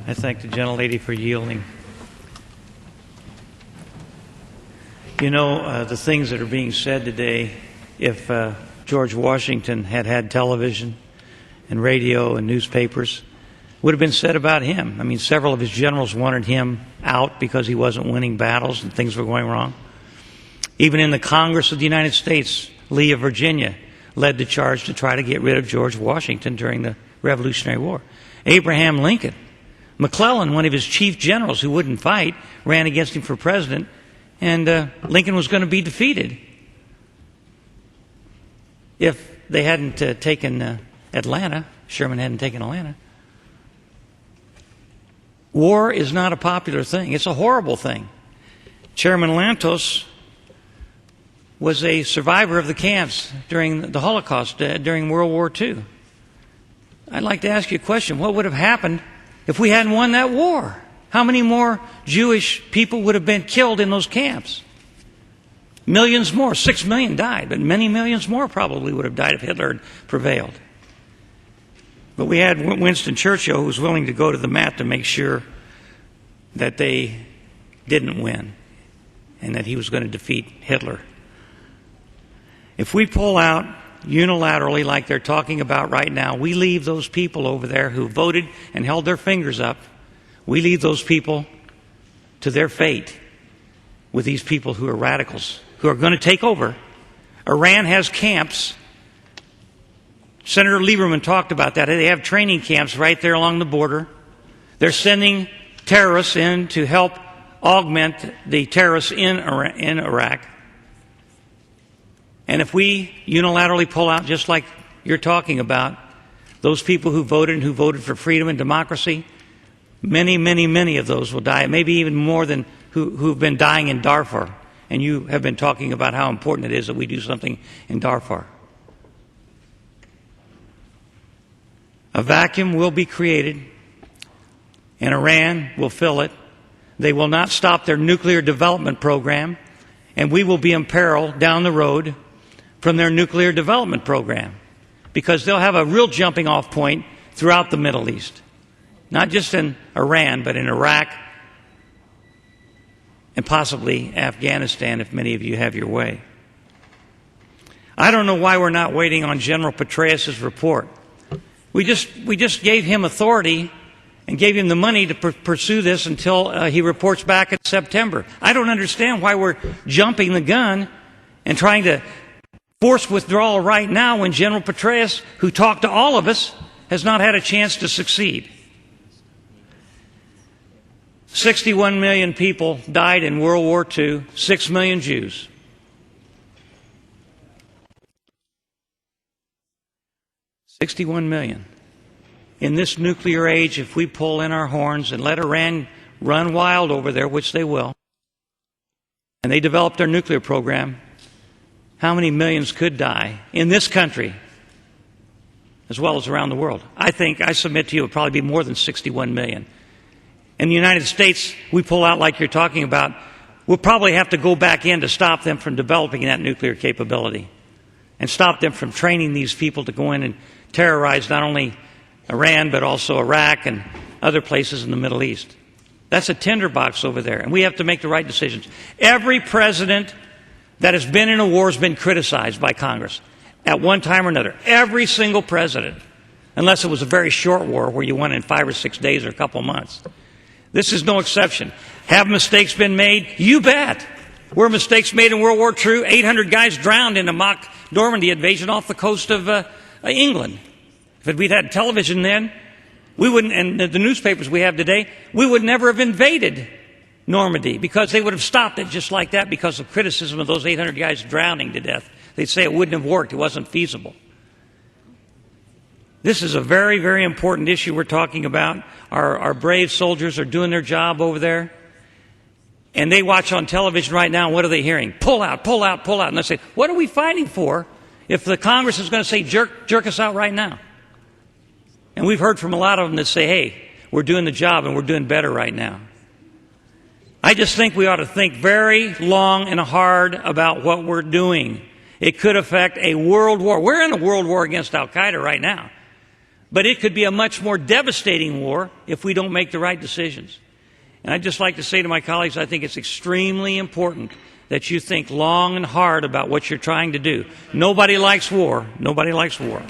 I thank the gentlelady for yielding. You know, the things that are being said today, if George Washington had had television and radio and newspapers, would have been said about him. I mean, several of his generals wanted him out because he wasn't winning battles and things were going wrong. Even in the Congress of the United States, Lee of Virginia led the charge to try to get rid of George Washington during the Revolutionary War. Abraham Lincoln, McClellan, one of his chief generals who wouldn't fight, ran against him for president, and Lincoln was going to be defeated if they hadn't taken Atlanta. Sherman hadn't taken Atlanta. War is not a popular thing. It's a horrible thing. Chairman Lantos was a survivor of the camps during the Holocaust, during World War II. I'd like to ask you a question. What would have happened if we hadn't won that war? How many more Jewish people would have been killed in those camps? Millions more. 6 million died, but many millions more probably would have died if Hitler had prevailed. But we had Winston Churchill, who was willing to go to the mat to make sure that they didn't win and that he was going to defeat Hitler. If we pull out unilaterally like they're talking about right now, we leave those people over there who voted and held their fingers up, we leave those people to their fate with these people who are radicals, who are going to take over. Iran has camps. Senator Lieberman talked about that. They have training camps right there along the border. They're sending terrorists in to help augment the terrorists in Iraq. And if we unilaterally pull out, just like you're talking about, those people who voted and who voted for freedom and democracy, many, many, many of those will die, maybe even more than who've been dying in Darfur. And you have been talking about how important it is that we do something in Darfur. A vacuum will be created, and Iran will fill it. They will not stop their nuclear development program, and we will be in peril down the road from their nuclear development program, because they'll have a real jumping off point throughout the Middle East. Not just in Iran, but in Iraq and possibly Afghanistan, if many of you have your way. I don't know why we're not waiting on General Petraeus' report. We just gave him authority and gave him the money to pursue this until he reports back in September. I don't understand why we're jumping the gun and trying to force withdrawal right now when General Petraeus, who talked to all of us, has not had a chance to succeed. 61 million people died in World War II, 6 million Jews. 61 million. In this nuclear age, if we pull in our horns and let Iran run wild over there, which they will, and they develop their nuclear program, how many millions could die in this country as well as around the world? I submit to you, it would probably be more than 61 million. In the United States, we pull out like you're talking about, we'll probably have to go back in to stop them from developing that nuclear capability and stop them from training these people to go in and terrorize not only Iran but also Iraq and other places in the Middle East. That's a tinderbox over there, and we have to make the right decisions. Every president that has been in a war has been criticized by Congress at one time or another. Every single president, unless it was a very short war where you won in 5 or 6 days or a couple months. This is no exception. Have mistakes been made? You bet. Were mistakes made in World War II? 800 guys drowned in a mock Normandy invasion off the coast of England. If we'd had television then, we wouldn't, and the newspapers we have today, we would never have invaded Normandy because they would have stopped it just like that because of criticism of those 800 guys drowning to death. They'd say it wouldn't have worked. It wasn't feasible. This is a very, very important issue we're talking about. Our brave soldiers are doing their job over there. And they watch on television right now, what are they hearing? Pull out, pull out, pull out. And they say, what are we fighting for if the Congress is going to say, jerk us out right now? And we've heard from a lot of them that say, hey, we're doing the job and we're doing better right now. I just think we ought to think very long and hard about what we're doing. It could affect a world war. We're in a world war against Al-Qaeda right now. But it could be a much more devastating war if we don't make the right decisions. And I'd just like to say to my colleagues, I think it's extremely important that you think long and hard about what you're trying to do. Nobody likes war. Nobody likes war.